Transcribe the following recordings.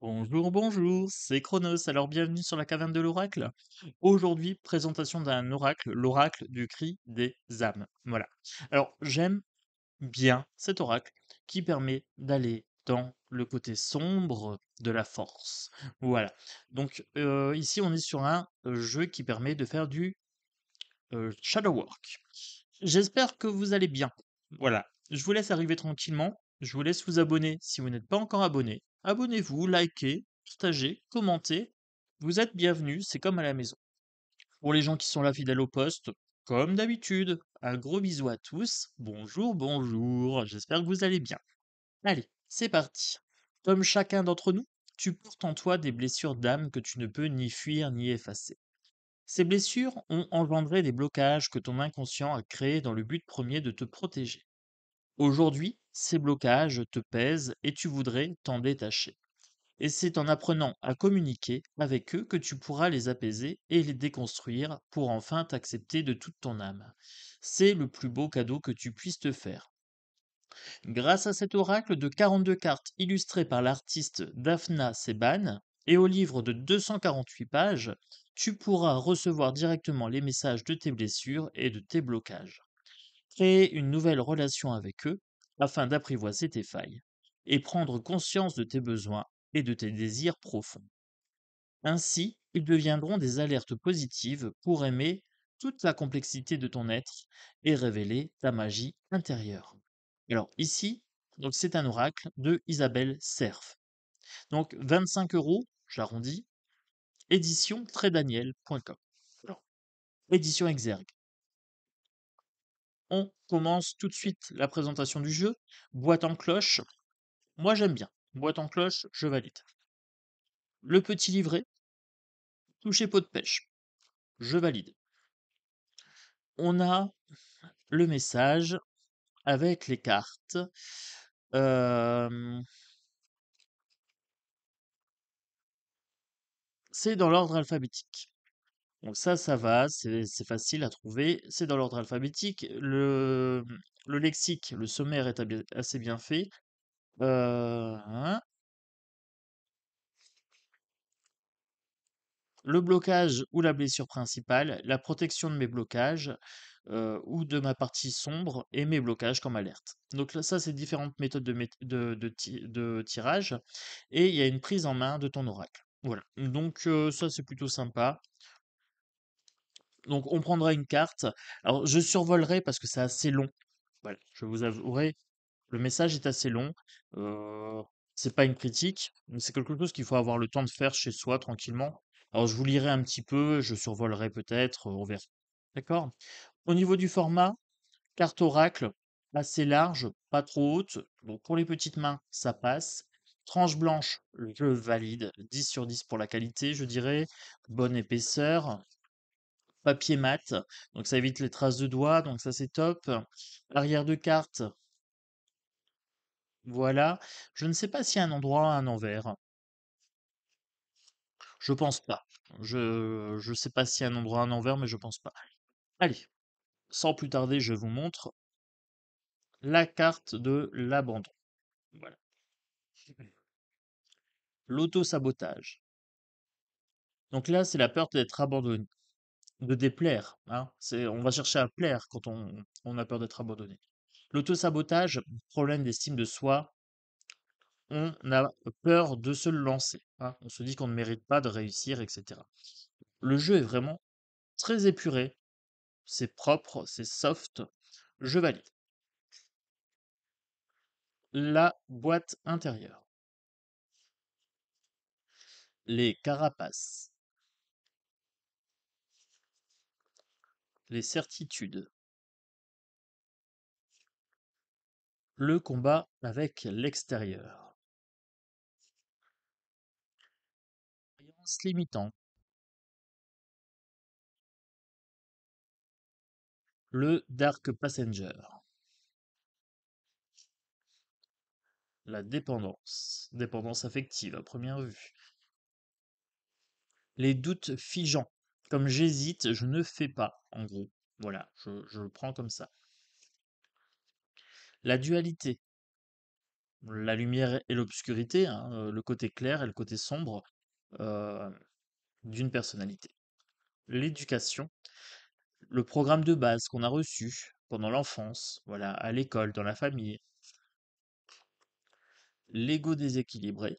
Bonjour, bonjour, c'est Chronos, alors bienvenue sur la caverne de l'oracle. Aujourd'hui, présentation d'un oracle, l'oracle du cri des âmes. Voilà. Alors, j'aime bien cet oracle qui permet d'aller dans le côté sombre de la force. Voilà. Donc, ici, on est sur un jeu qui permet de faire du shadow work. J'espère que vous allez bien. Voilà. Je vous laisse arriver tranquillement. Je vous laisse vous abonner si vous n'êtes pas encore abonné. Abonnez-vous, likez, partagez, commentez. Vous êtes bienvenus, c'est comme à la maison. Pour les gens qui sont là fidèles au poste, comme d'habitude, un gros bisou à tous. Bonjour, bonjour. J'espère que vous allez bien. Allez, c'est parti. Comme chacun d'entre nous, tu portes en toi des blessures d'âme que tu ne peux ni fuir ni effacer. Ces blessures ont engendré des blocages que ton inconscient a créés dans le but premier de te protéger. Aujourd'hui, ces blocages te pèsent et tu voudrais t'en détacher. Et c'est en apprenant à communiquer avec eux que tu pourras les apaiser et les déconstruire pour enfin t'accepter de toute ton âme. C'est le plus beau cadeau que tu puisses te faire. Grâce à cet oracle de 42 cartes illustrées par l'artiste Daphna Seban et au livre de 248 pages, tu pourras recevoir directement les messages de tes blessures et de tes blocages. Créer une nouvelle relation avec eux afin d'apprivoiser tes failles et prendre conscience de tes besoins et de tes désirs profonds. Ainsi, ils deviendront des alertes positives pour aimer toute la complexité de ton être et révéler ta magie intérieure. Alors ici, donc c'est un oracle de Isabelle Cerf. Donc 25 euros, j'arrondis, édition trédaniel.com. Alors, édition Exergue. On commence tout de suite la présentation du jeu. Boîte en cloche, moi j'aime bien. Boîte en cloche, je valide. Le petit livret, toucher pot de pêche, je valide. On a le message avec les cartes. Euh, c'est dans l'ordre alphabétique. Donc ça va, c'est facile à trouver. C'est dans l'ordre alphabétique. Le lexique, le sommaire est assez bien fait. Hein. Le blocage ou la blessure principale, la protection de mes blocages ou de ma partie sombre et mes blocages comme alerte. Donc là, ça, c'est différentes méthodes de tirage et il y a une prise en main de ton oracle. Voilà. Donc ça, c'est plutôt sympa. Donc on prendra une carte. Alors je survolerai parce que c'est assez long. Voilà, je vous avouerai, le message est assez long. Euh, c'est pas une critique, mais c'est quelque chose qu'il faut avoir le temps de faire chez soi tranquillement. Alors je vous lirai un petit peu, je survolerai peut-être, on verra. D'accord? Au niveau du format, carte oracle, assez large, pas trop haute. Donc pour les petites mains, ça passe. Tranche blanche, je valide. 10 sur 10 pour la qualité, je dirais. Bonne épaisseur. Papier mat, donc ça évite les traces de doigts, donc ça c'est top. Arrière de carte, voilà. Je ne sais pas s'il y a un endroit, un envers. Je pense pas. Je sais pas s'il y a un endroit, un envers, mais je pense pas. Allez, sans plus tarder, je vous montre la carte de l'abandon. Voilà. L'auto-sabotage. Donc là, c'est la peur d'être abandonné, de déplaire, hein. On va chercher à plaire quand on a peur d'être abandonné. L'auto-sabotage, problème d'estime de soi, on a peur de se lancer, hein. On se dit qu'on ne mérite pas de réussir, etc. Le jeu est vraiment très épuré, c'est propre, c'est soft, je valide. La boîte intérieure, les carapaces, les certitudes, le combat avec l'extérieur, croyances limitantes, le Dark Passenger, la dépendance, dépendance affective à première vue, les doutes figeants, comme j'hésite, je ne fais pas, en gros. Voilà, je le prends comme ça. La dualité, la lumière et l'obscurité, hein, le côté clair et le côté sombre euh, d'une personnalité. L'éducation, le programme de base qu'on a reçu pendant l'enfance, voilà, à l'école, dans la famille, l'ego déséquilibré.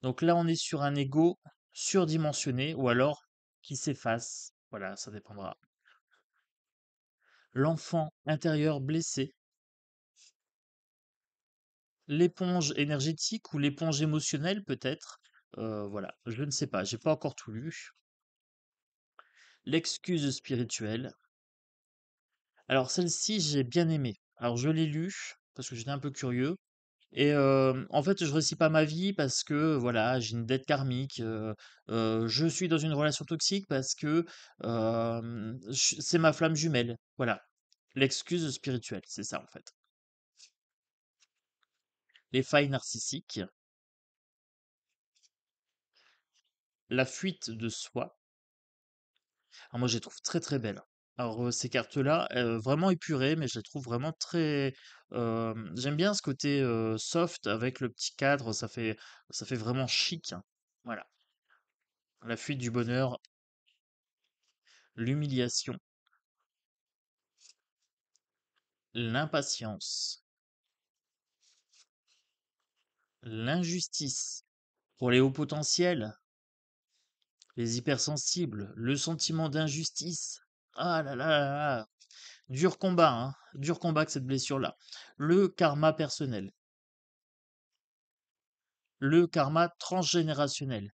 Donc là, on est sur un ego surdimensionné ou alors qui s'efface. Voilà, ça dépendra. L'enfant intérieur blessé, l'éponge énergétique ou l'éponge émotionnelle peut-être. Voilà, je ne sais pas, j'ai pas encore tout lu. L'excuse spirituelle. Alors celle-ci, j'ai bien aimé. Alors je l'ai lue parce que j'étais un peu curieux. Et en fait, je réussis pas ma vie parce que, voilà, j'ai une dette karmique, je suis dans une relation toxique parce que, c'est ma flamme jumelle. Voilà, l'excuse spirituelle, c'est ça, en fait. Les failles narcissiques, la fuite de soi. Alors moi, je les trouve très, très belles. Alors, ces cartes-là, vraiment épurées, mais je les trouve vraiment très, j'aime bien ce côté, soft avec le petit cadre, ça fait vraiment chic, hein. Voilà. La fuite du bonheur, l'humiliation, l'impatience, l'injustice. Pour les hauts potentiels, les hypersensibles, le sentiment d'injustice. Ah là là là là. Dur combat, hein. Dur combat que cette blessure-là. Le karma personnel. Le karma transgénérationnel.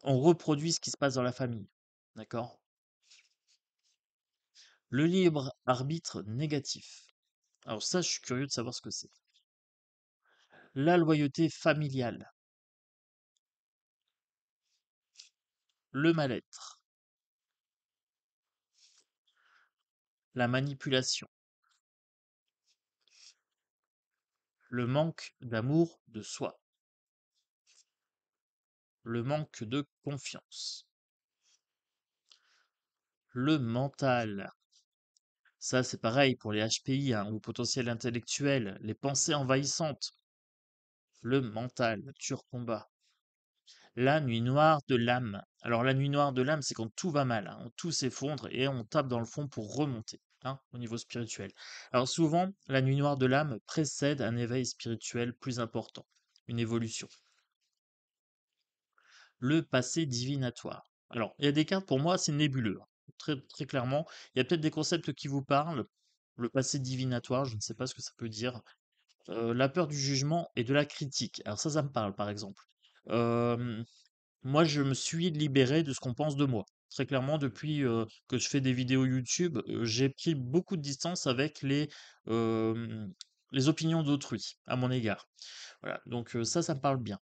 On reproduit ce qui se passe dans la famille. D'accord? Le libre arbitre négatif. Alors ça, je suis curieux de savoir ce que c'est. La loyauté familiale. Le mal-être. La manipulation. Le manque d'amour de soi, le manque de confiance, le mental. Ça, c'est pareil pour les HPI, hein, ou potentiel intellectuel, les pensées envahissantes, le mental, dur combat. La nuit noire de l'âme. Alors, la nuit noire de l'âme, c'est quand tout va mal, hein, tout s'effondre et on tape dans le fond pour remonter, hein, au niveau spirituel. Alors, souvent, la nuit noire de l'âme précède un éveil spirituel plus important, une évolution. Le passé divinatoire. Alors, il y a des cartes, pour moi, c'est nébuleux, hein. Très, très clairement. Il y a peut-être des concepts qui vous parlent. Le passé divinatoire, je ne sais pas ce que ça peut dire. La peur du jugement et de la critique. Alors ça me parle, par exemple. Euh, Moi, je me suis libéré de ce qu'on pense de moi. Très clairement, depuis que je fais des vidéos YouTube, j'ai pris beaucoup de distance avec euh, les opinions d'autrui à mon égard. Voilà, donc ça me parle bien.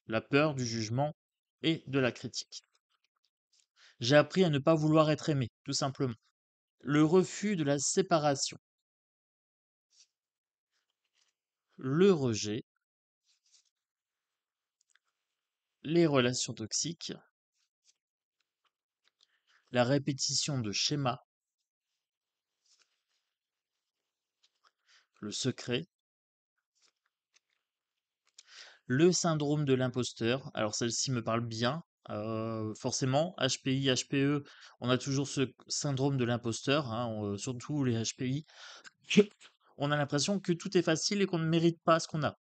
La peur du jugement et de la critique. J'ai appris à ne pas vouloir être aimé, tout simplement. Le refus de la séparation, le rejet, les relations toxiques, la répétition de schémas, le secret, le syndrome de l'imposteur. Alors celle-ci me parle bien. Forcément, HPI, HPE, on a toujours ce syndrome de l'imposteur, hein, surtout les HPI. On a l'impression que tout est facile et qu'on ne mérite pas ce qu'on a.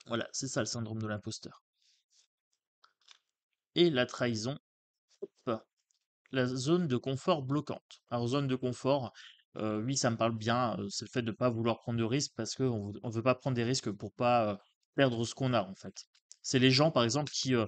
Voilà, c'est ça le syndrome de l'imposteur. Et la trahison, la zone de confort bloquante. Alors, zone de confort, oui, ça me parle bien, c'est le fait de ne pas vouloir prendre de risques parce qu'on ne veut pas prendre des risques pour pas perdre ce qu'on a, en fait. C'est les gens, par exemple, qui, euh,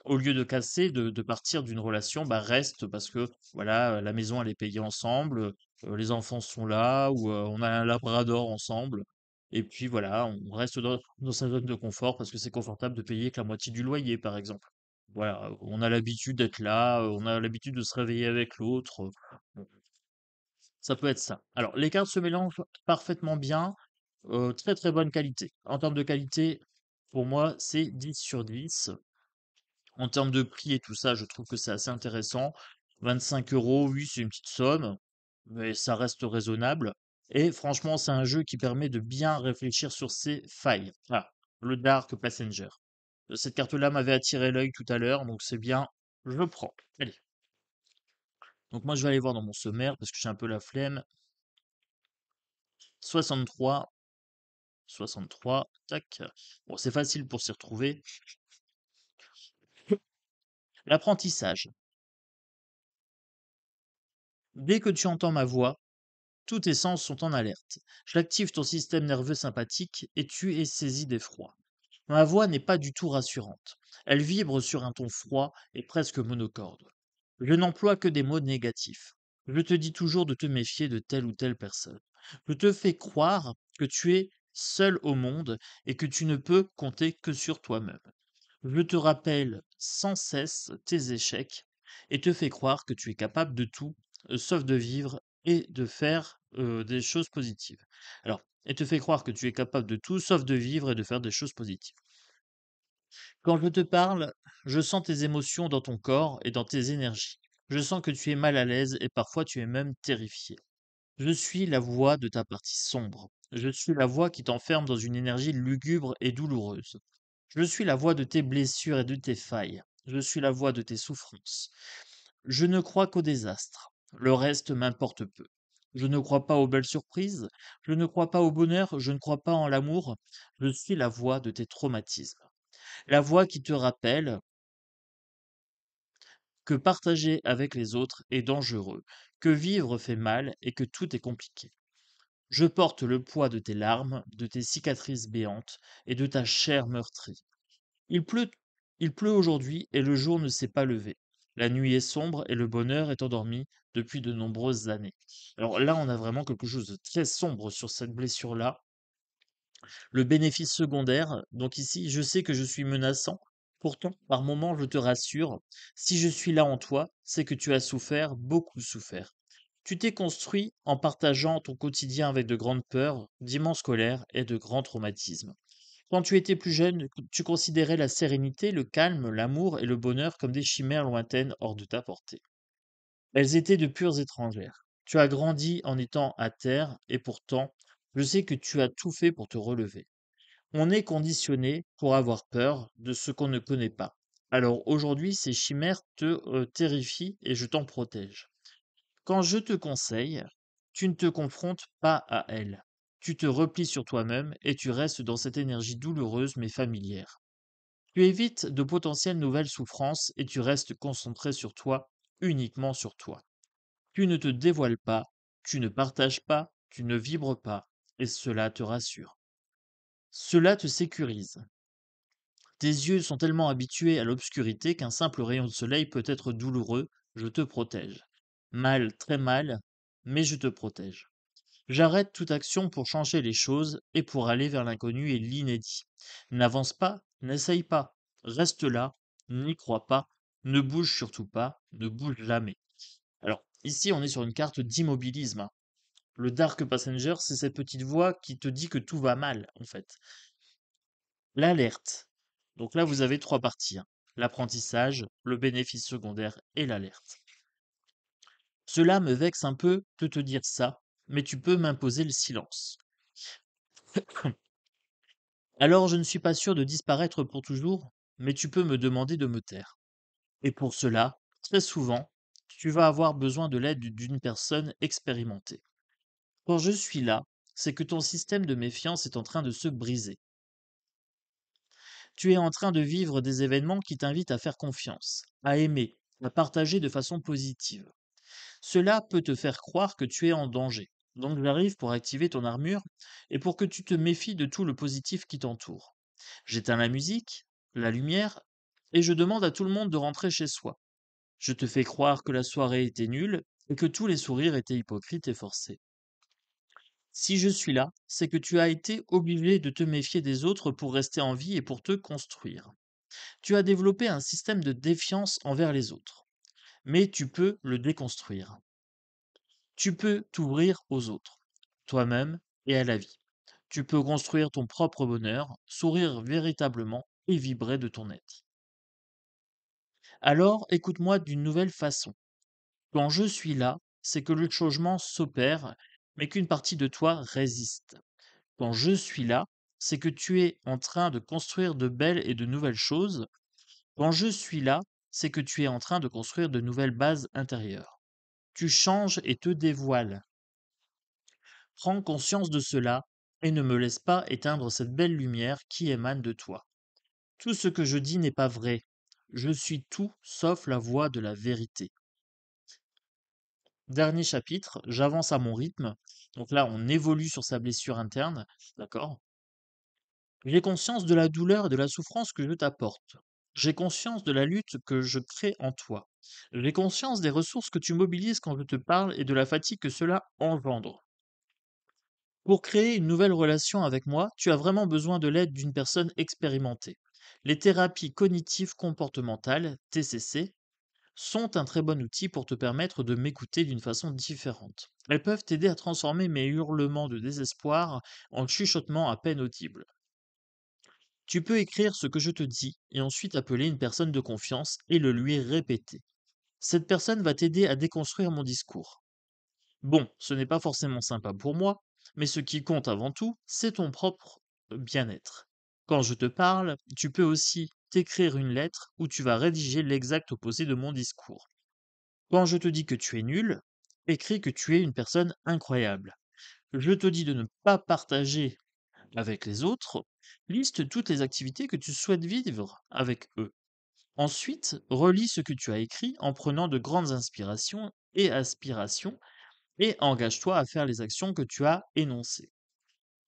au lieu de casser, de partir d'une relation, bah, restent parce que, voilà, la maison, elle est payée ensemble, les enfants sont là, ou on a un labrador ensemble. Et puis voilà, on reste dans sa zone de confort parce que c'est confortable de payer que la moitié du loyer, par exemple. Voilà, on a l'habitude d'être là, on a l'habitude de se réveiller avec l'autre, bon, ça peut être ça. Alors, les cartes se mélangent parfaitement bien, très, très bonne qualité. En termes de qualité, pour moi, c'est 10 sur 10. En termes de prix et tout ça, je trouve que c'est assez intéressant. 25 €, oui, c'est une petite somme, mais ça reste raisonnable. Et franchement, c'est un jeu qui permet de bien réfléchir sur ses failles. Voilà, le Dark Passenger. Cette carte-là m'avait attiré l'œil tout à l'heure, donc c'est bien, je le prends. Allez. Donc moi, je vais aller voir dans mon sommaire parce que j'ai un peu la flemme. 63, 63, tac. Bon, c'est facile pour s'y retrouver. L'apprentissage. Dès que tu entends ma voix, tous tes sens sont en alerte. J'active ton système nerveux sympathique et tu es saisi d'effroi. Ma voix n'est pas du tout rassurante. Elle vibre sur un ton froid et presque monocorde. Je n'emploie que des mots négatifs. Je te dis toujours de te méfier de telle ou telle personne. Je te fais croire que tu es seul au monde et que tu ne peux compter que sur toi-même. Je te rappelle sans cesse tes échecs et te fais croire que tu es capable de tout, sauf de vivre et de faire des choses positives. Alors, et te fait croire que tu es capable de tout, sauf de vivre et de faire des choses positives. Quand je te parle, je sens tes émotions dans ton corps et dans tes énergies. Je sens que tu es mal à l'aise et parfois tu es même terrifié. Je suis la voix de ta partie sombre. Je suis la voix qui t'enferme dans une énergie lugubre et douloureuse. Je suis la voix de tes blessures et de tes failles. Je suis la voix de tes souffrances. Je ne crois qu'au désastre. Le reste m'importe peu. Je ne crois pas aux belles surprises. Je ne crois pas au bonheur. Je ne crois pas en l'amour. Je suis la voix de tes traumatismes. La voix qui te rappelle que partager avec les autres est dangereux, que vivre fait mal et que tout est compliqué. Je porte le poids de tes larmes, de tes cicatrices béantes et de ta chair meurtrie. Il pleut, il pleut aujourd'hui et le jour ne s'est pas levé. La nuit est sombre et le bonheur est endormi depuis de nombreuses années. Alors là, on a vraiment quelque chose de très sombre sur cette blessure-là. Le bénéfice secondaire, donc ici, je sais que je suis menaçant. Pourtant, par moments, je te rassure, si je suis là en toi, c'est que tu as souffert, beaucoup souffert. Tu t'es construit en partageant ton quotidien avec de grandes peurs, d'immenses colères et de grands traumatismes. Quand tu étais plus jeune, tu considérais la sérénité, le calme, l'amour et le bonheur comme des chimères lointaines hors de ta portée. Elles étaient de pures étrangères. Tu as grandi en étant à terre et pourtant, je sais que tu as tout fait pour te relever. On est conditionné pour avoir peur de ce qu'on ne connaît pas. Alors aujourd'hui, ces chimères te terrifient et je t'en protège. Quand je te conseille, tu ne te confrontes pas à elles. Tu te replies sur toi-même et tu restes dans cette énergie douloureuse mais familière. Tu évites de potentielles nouvelles souffrances et tu restes concentré sur toi, uniquement sur toi. Tu ne te dévoiles pas, tu ne partages pas, tu ne vibres pas, et cela te rassure. Cela te sécurise. Tes yeux sont tellement habitués à l'obscurité qu'un simple rayon de soleil peut être douloureux, je te protège. Mal, très mal, mais je te protège. J'arrête toute action pour changer les choses et pour aller vers l'inconnu et l'inédit. N'avance pas, n'essaye pas, reste là, n'y crois pas, ne bouge surtout pas, ne bouge jamais. Alors, ici, on est sur une carte d'immobilisme, hein. Le Dark Passenger, c'est cette petite voix qui te dit que tout va mal, en fait. L'alerte. Donc là, vous avez trois parties, hein. L'apprentissage, le bénéfice secondaire et l'alerte. Cela me vexe un peu de te dire ça, mais tu peux m'imposer le silence. Alors je ne suis pas sûr de disparaître pour toujours, mais tu peux me demander de me taire. Et pour cela, très souvent, tu vas avoir besoin de l'aide d'une personne expérimentée. Quand je suis là, c'est que ton système de méfiance est en train de se briser. Tu es en train de vivre des événements qui t'invitent à faire confiance, à aimer, à partager de façon positive. Cela peut te faire croire que tu es en danger. Donc j'arrive pour activer ton armure et pour que tu te méfies de tout le positif qui t'entoure. J'éteins la musique, la lumière, et je demande à tout le monde de rentrer chez soi. Je te fais croire que la soirée était nulle et que tous les sourires étaient hypocrites et forcés. Si je suis là, c'est que tu as été obligé de te méfier des autres pour rester en vie et pour te construire. Tu as développé un système de défiance envers les autres, mais tu peux le déconstruire. Tu peux t'ouvrir aux autres, toi-même et à la vie. Tu peux construire ton propre bonheur, sourire véritablement et vibrer de ton être. Alors écoute-moi d'une nouvelle façon. Quand je suis là, c'est que le changement s'opère, mais qu'une partie de toi résiste. Quand je suis là, c'est que tu es en train de construire de belles et de nouvelles choses. Quand je suis là, c'est que tu es en train de construire de nouvelles bases intérieures. Tu changes et te dévoiles. Prends conscience de cela et ne me laisse pas éteindre cette belle lumière qui émane de toi. Tout ce que je dis n'est pas vrai. Je suis tout sauf la voix de la vérité. Dernier chapitre, j'avance à mon rythme. Donc là, on évolue sur sa blessure interne, d'accord? J'ai conscience de la douleur et de la souffrance que je t'apporte. J'ai conscience de la lutte que je crée en toi. J'ai conscience des ressources que tu mobilises quand je te parle et de la fatigue que cela engendre. Pour créer une nouvelle relation avec moi, tu as vraiment besoin de l'aide d'une personne expérimentée. Les thérapies cognitives comportementales, TCC, sont un très bon outil pour te permettre de m'écouter d'une façon différente. Elles peuvent t'aider à transformer mes hurlements de désespoir en chuchotements à peine audibles. Tu peux écrire ce que je te dis et ensuite appeler une personne de confiance et le lui répéter. Cette personne va t'aider à déconstruire mon discours. Bon, ce n'est pas forcément sympa pour moi, mais ce qui compte avant tout, c'est ton propre bien-être. Quand je te parle, tu peux aussi t'écrire une lettre où tu vas rédiger l'exact opposé de mon discours. Quand je te dis que tu es nul, écris que tu es une personne incroyable. Je te dis de ne pas partager avec les autres, liste toutes les activités que tu souhaites vivre avec eux. Ensuite, relis ce que tu as écrit en prenant de grandes inspirations et aspirations et engage-toi à faire les actions que tu as énoncées.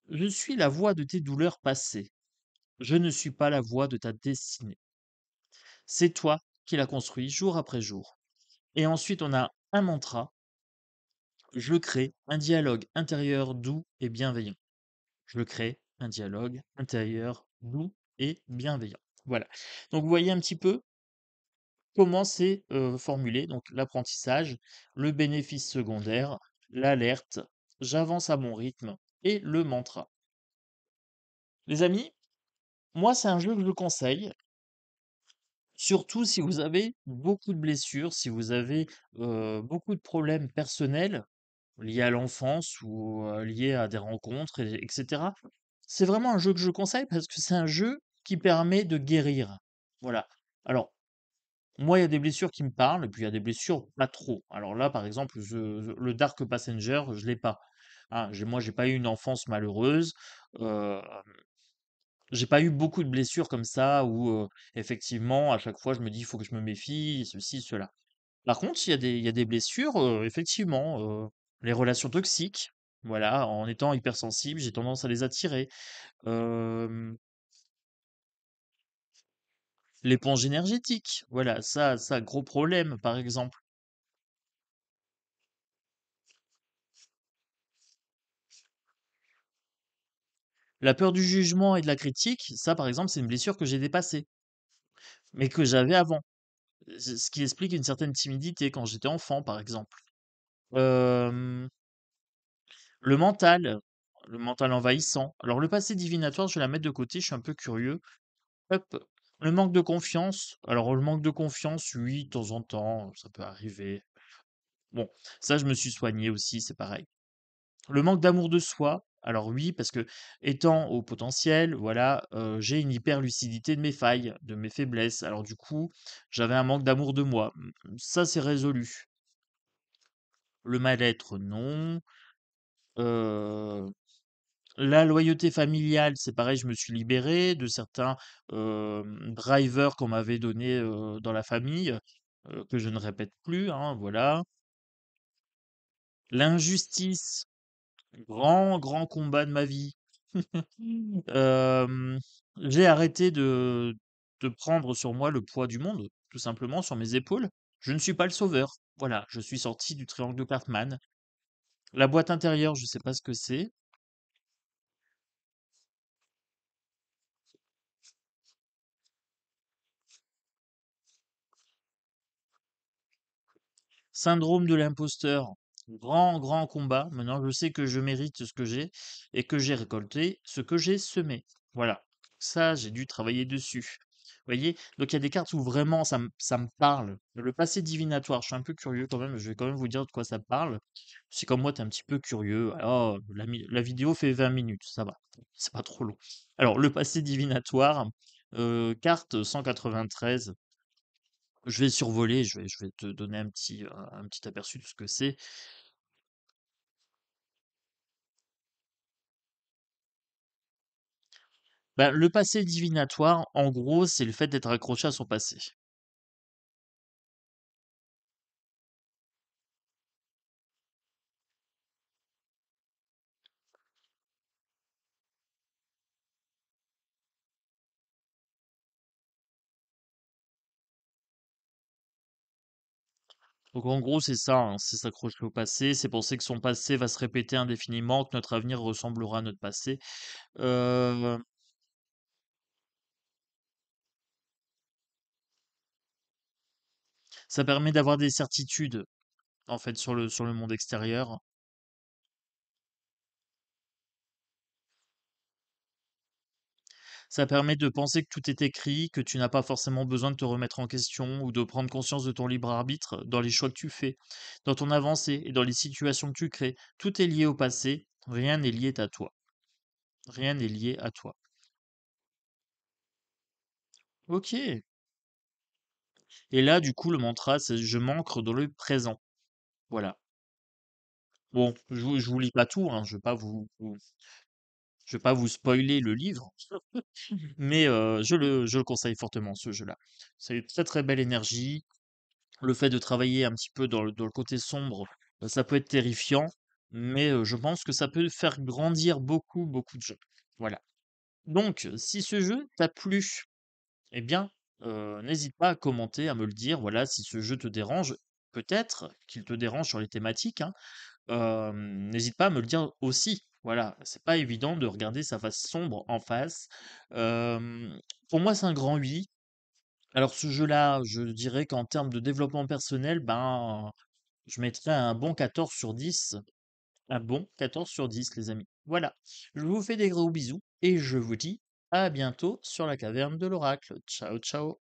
Je suis la voix de tes douleurs passées. Je ne suis pas la voix de ta destinée. C'est toi qui la construis jour après jour. Et ensuite, on a un mantra. Je crée un dialogue intérieur doux et bienveillant. Je crée un dialogue intérieur doux et bienveillant. Voilà. Donc, vous voyez un petit peu comment c'est formulé. Donc, l'apprentissage, le bénéfice secondaire, l'alerte, j'avance à mon rythme et le mantra. Les amis, moi, c'est un jeu que je conseille, surtout si vous avez beaucoup de blessures, si vous avez beaucoup de problèmes personnels liés à l'enfance ou liés à des rencontres, etc. C'est vraiment un jeu que je conseille parce que c'est un jeu qui permet de guérir. Voilà. Alors, moi, il y a des blessures qui me parlent, et puis il y a des blessures pas trop. Alors là, par exemple, le Dark Passenger, je l'ai pas. Hein, moi, j'ai pas eu une enfance malheureuse. euh, J'ai pas eu beaucoup de blessures comme ça où, effectivement, à chaque fois, je me dis: «Il faut que je me méfie», ceci, cela. Par contre, il y a des blessures, effectivement, les relations toxiques, voilà, en étant hypersensible, j'ai tendance à les attirer. Hem, L'éponge énergétique, voilà, ça, gros problème, par exemple. La peur du jugement et de la critique, ça, par exemple, c'est une blessure que j'ai dépassée, mais que j'avais avant. Ce qui explique une certaine timidité quand j'étais enfant, par exemple. Hem Le mental, le mental envahissant. Alors le passé divinatoire, je vais la mettre de côté, je suis un peu curieux. Hop. Le manque de confiance. Alors le manque de confiance, oui, de temps en temps, ça peut arriver. Bon, ça je me suis soigné aussi, c'est pareil. Le manque d'amour de soi. Alors oui, parce que étant au potentiel, voilà, j'ai une hyper-lucidité de mes failles, de mes faiblesses. Alors du coup, j'avais un manque d'amour de moi. Ça c'est résolu. Le mal-être, non. Euh, La loyauté familiale, c'est pareil, je me suis libéré de certains, drivers qu'on m'avait donnés, dans la famille, que je ne répète plus, hein, voilà. L'injustice, grand, grand combat de ma vie. Hem, j'ai arrêté de prendre sur moi le poids du monde, tout simplement, sur mes épaules. Je ne suis pas le sauveur. Voilà, je suis sorti du triangle de Cartman. La boîte intérieure, je sais pas ce que c'est. Syndrome de l'imposteur, grand, grand combat. Maintenant, je sais que je mérite ce que j'ai et que j'ai récolté ce que j'ai semé. Voilà. Ça, j'ai dû travailler dessus. Voyez? Donc il y a des cartes où vraiment ça me parle. Le passé divinatoire, je suis un peu curieux quand même, je vais quand même vous dire de quoi ça parle. Si comme moi, tu es un petit peu curieux, alors la vidéo fait 20 minutes, ça va, c'est pas trop long. Alors le passé divinatoire, carte 193, je vais survoler, je vais te donner un petit aperçu de ce que c'est. Bah, le passé divinatoire, en gros, c'est le fait d'être accroché à son passé. Donc en gros, c'est ça, hein, c'est s'accrocher au passé, c'est penser que son passé va se répéter indéfiniment, que notre avenir ressemblera à notre passé. Euh, Ça permet d'avoir des certitudes, en fait, sur le monde extérieur. Ça permet de penser que tout est écrit, que tu n'as pas forcément besoin de te remettre en question ou de prendre conscience de ton libre arbitre dans les choix que tu fais, dans ton avancée et dans les situations que tu crées. Tout est lié au passé, rien n'est lié à toi. Rien n'est lié à toi. Ok. Et là, du coup, le mantra, c'est je m'ancre dans le présent. Voilà. Bon, je vous lis pas tout, hein, je vais pas vous spoiler le livre, mais je le conseille fortement, ce jeu-là. C'est une très très belle énergie. Le fait de travailler un petit peu dans le côté sombre, ça peut être terrifiant, mais je pense que ça peut faire grandir beaucoup, beaucoup de gens. Voilà. Donc, si ce jeu t'a plu, eh bien, n'hésite pas à commenter, à me le dire. Voilà, si ce jeu te dérange, peut-être qu'il te dérange sur les thématiques, hein. N'hésite pas à me le dire aussi. Voilà, c'est pas évident de regarder sa face sombre en face. Hem, pour moi, c'est un grand oui. Alors ce jeu-là, je dirais qu'en termes de développement personnel, ben, je mettrais un bon 14 sur 10. Un bon 14 sur 10, les amis. Voilà. Je vous fais des gros bisous et je vous dis à bientôt sur la caverne de l'oracle. Ciao, ciao.